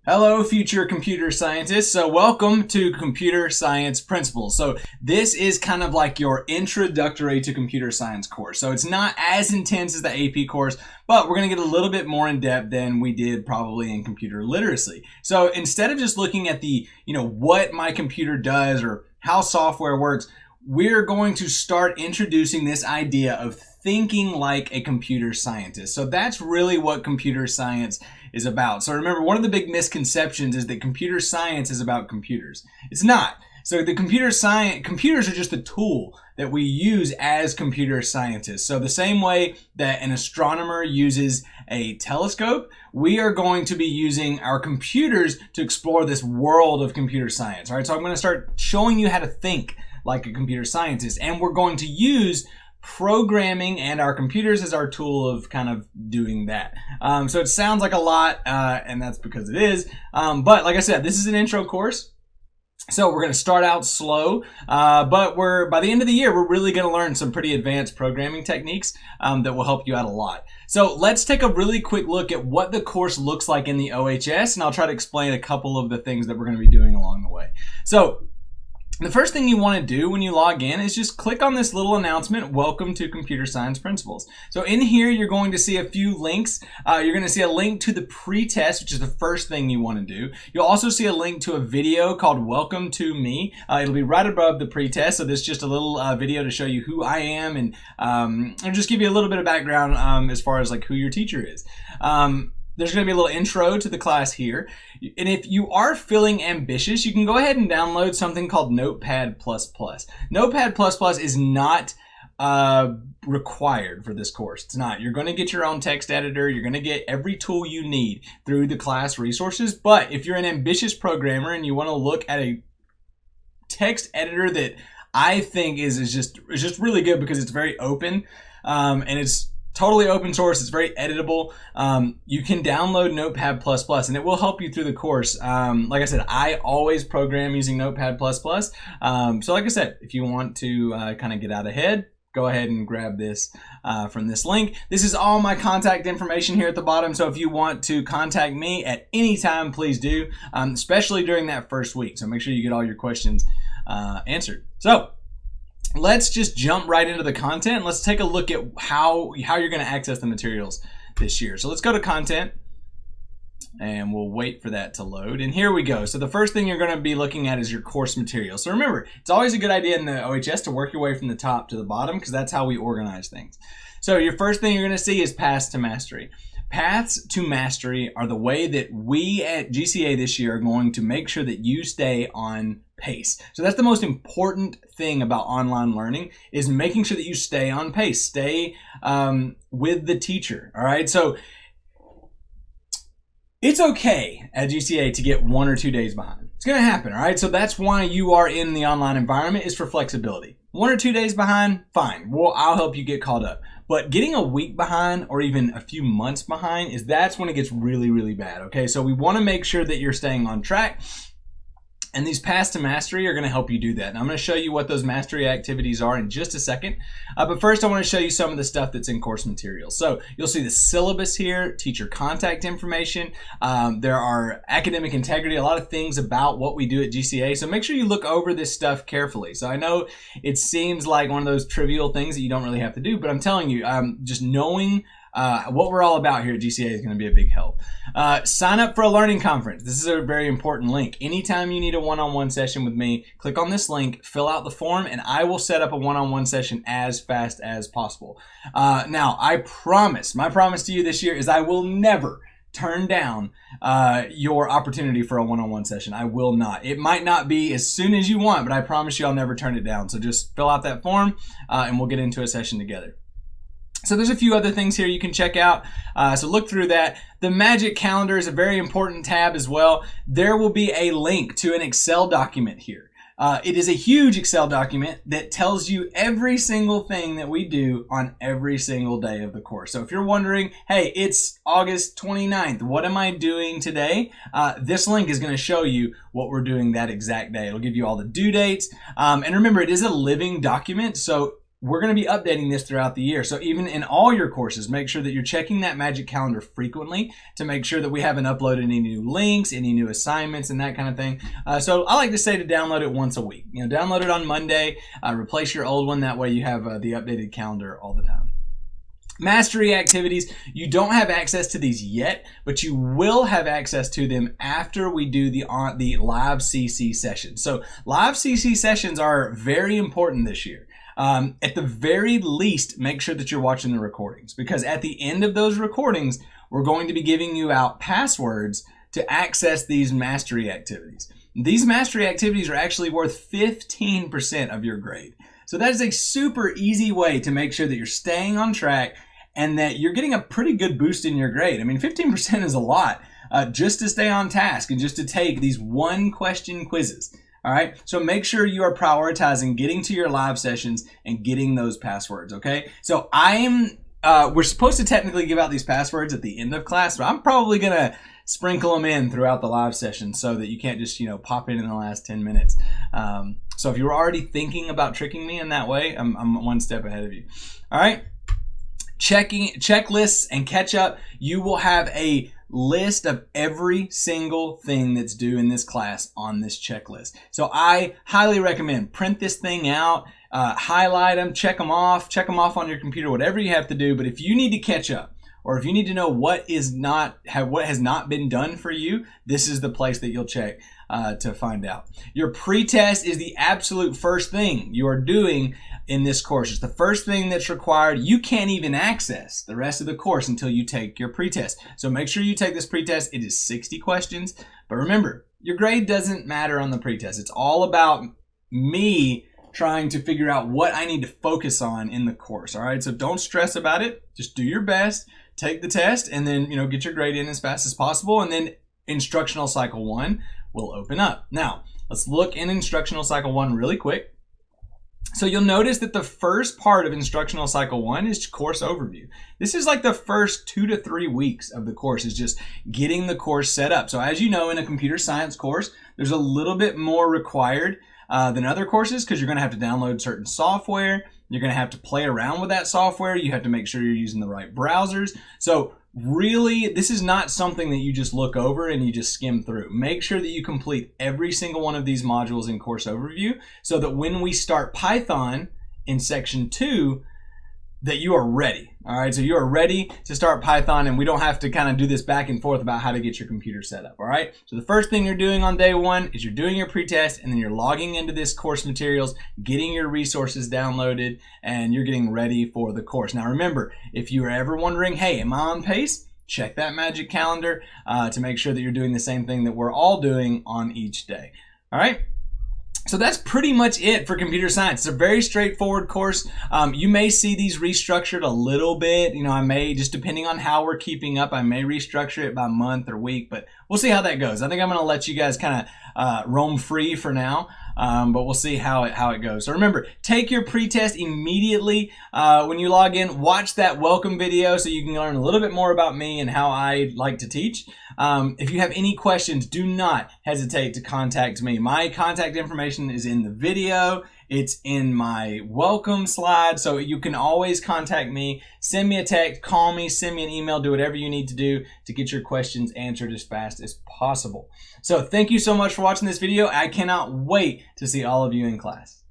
Hello, future computer scientists. So welcome to Computer Science Principles. So this is kind of like your introductory to computer science course. So it's not as intense as the AP course, but we're going to get a little bit more in depth than we did probably in computer literacy. So instead of just looking at the, what my computer does or how software works, we're going to start introducing this idea of thinking like a computer scientist. So that's really what computer science is about. So remember, one of the big misconceptions is that computer science is about computers. It's not. So the computers are just a tool that we use as computer scientists. So the same way that an astronomer uses a telescope, we are going to be using our computers to explore this world of computer science. All right, so I'm going to start showing you how to think like a computer scientist, and we're going to use programming and our computers as our tool of kind of doing that. So it sounds like a lot, and that's because it is. But like I said, this is an intro course. So we're going to start out slow, but by the end of the year, we're really going to learn some pretty advanced programming techniques that will help you out a lot. So let's take a really quick look at what the course looks like in the OHS, and I'll try to explain a couple of the things that we're going to be doing along the way. So the first thing you want to do when you log in is just click on this little announcement, Welcome to Computer Science Principles. So in here, you're going to see a few links. You're going to see a link to the pre-test, which is the first thing you want to do. You'll also see a link to a video called Welcome to Me. It'll be right above the pre-test. So this is just a little video to show you who I am and I'll just give you a little bit of background as far as like who your teacher is. There's going to be a little intro to the class here. And if you are feeling ambitious, you can go ahead and download something called Notepad++. Notepad++ is not required for this course. It's not. You're going to get your own text editor. You're going to get every tool you need through the class resources. But if you're an ambitious programmer and you want to look at a text editor that I think is just really good because it's very open and it's totally open source. It's very editable. You can download Notepad++, and it will help you through the course. Like I said, I always program using Notepad++. So like I said, if you want to kind of get out ahead, go ahead and grab this from this link. This is all my contact information here at the bottom. So if you want to contact me at any time, please do, especially during that first week. So make sure you get all your questions answered. So let's just jump right into the content. Let's take a look at how you're going to access the materials this year. So let's go to content and we'll wait for that to load. And here we go. So the first thing you're going to be looking at is your course material. So remember, it's always a good idea in the OHS to work your way from the top to the bottom because that's how we organize things. So your first thing you're going to see is Paths to Mastery. Paths to Mastery are the way that we at GCA this year are going to make sure that you stay on pace. So that's the most important thing about online learning is making sure that you stay on pace, stay with the teacher. All right. So it's okay at GCA to get 1 or 2 days behind. It's going to happen. All right. So that's why you are in the online environment is for flexibility. 1 or 2 days behind, fine. Well, I'll help you get caught up. But getting a week behind or even a few months behind that's when it gets really, really bad. Okay. So we want to make sure that you're staying on track. And these Paths to Mastery are going to help you do that. And I'm going to show you what those mastery activities are in just a second. But first, I want to show you some of the stuff that's in course materials. So you'll see the syllabus here, teacher contact information. There are academic integrity, a lot of things about what we do at GCA. So make sure you look over this stuff carefully. So I know it seems like one of those trivial things that you don't really have to do, but I'm telling you, just knowing what we're all about here at GCA is going to be a big help. Sign up for a learning conference. This is a very important link. Anytime you need a one-on-one session with me, click on this link, fill out the form, and I will set up a one-on-one session as fast as possible. Now, my promise to you this year is I will never turn down your opportunity for a one-on-one session. I will not. It might not be as soon as you want, but I promise you I'll never turn it down. So just fill out that form and we'll get into a session together. So there's a few other things here you can check out. So look through that. The Magic Calendar is a very important tab as well. There will be a link to an Excel document here. It is a huge Excel document that tells you every single thing that we do on every single day of the course. So if you're wondering, hey, it's August 29th, what am I doing today? This link is going to show you what we're doing that exact day. It'll give you all the due dates. And remember, it is a living document. So we're going to be updating this throughout the year. So even in all your courses, make sure that you're checking that Magic Calendar frequently to make sure that we haven't uploaded any new links, any new assignments, and that kind of thing. So I like to say to download it once a week. Download it on Monday, replace your old one. That way you have the updated calendar all the time. Mastery activities, you don't have access to these yet, but you will have access to them after we do the live CC sessions. So live CC sessions are very important this year. At the very least, make sure that you're watching the recordings, because at the end of those recordings, we're going to be giving you out passwords to access these mastery activities. These mastery activities are actually worth 15% of your grade. So that is a super easy way to make sure that you're staying on track and that you're getting a pretty good boost in your grade. I mean, 15% is a lot just to stay on task and just to take these 1-question quizzes. All right, so make sure you are prioritizing getting to your live sessions and getting those passwords, okay? So we're supposed to technically give out these passwords at the end of class, but I'm probably gonna sprinkle them in throughout the live session so that you can't just, pop in the last 10 minutes. So if you were already thinking about tricking me in that way, I'm one step ahead of you. All right, checklists and catch up. You will have a list of every single thing that's due in this class on this checklist. So I highly recommend print this thing out, highlight them, check them off on your computer, whatever you have to do. But if you need to catch up, or if you need to know what has not been done for you, this is the place that you'll check to find out. Your pretest is the absolute first thing you are doing in this course. It's the first thing that's required. You can't even access the rest of the course until you take your pretest. So make sure you take this pretest. It is 60 questions. But remember, your grade doesn't matter on the pretest. It's all about me trying to figure out what I need to focus on in the course. All right, so don't stress about it. Just do your best, take the test, and then get your grade in as fast as possible. And then instructional cycle 1 will open up. Now, let's look in instructional cycle 1 really quick. So you'll notice that the first part of instructional cycle 1 is course overview. This is like the first 2 to 3 weeks of the course is just getting the course set up. So as you know, in a computer science course, there's a little bit more required than other courses because you're going to have to download certain software. You're going to have to play around with that software. You have to make sure you're using the right browsers. So really, this is not something that you just look over and you just skim through. Make sure that you complete every single one of these modules in course overview so that when we start Python in section 2, that you are ready. All right, so you are ready to start Python and we don't have to kind of do this back and forth about how to get your computer set up. All right, so the first thing you're doing on day 1 is you're doing your pretest and then you're logging into this course materials, getting your resources downloaded, and you're getting ready for the course. Now remember, if you are ever wondering, hey, am I on pace? Check that Magic Calendar to make sure that you're doing the same thing that we're all doing on each day. All right. So that's pretty much it for computer science. It's a very straightforward course. You may see these restructured a little bit. I may, just depending on how we're keeping up, I may restructure it by month or week, but we'll see how that goes. I think I'm going to let you guys kind of roam free for now, but we'll see how it goes. So remember, take your pretest immediately when you log in. Watch that welcome video so you can learn a little bit more about me and how I like to teach. If you have any questions, do not hesitate to contact me. My contact information is in the video. It's in my welcome slide, so you can always contact me. Send me a text, call me, send me an email, do whatever you need to do to get your questions answered as fast as possible. So thank you so much for watching this video. I cannot wait to see all of you in class.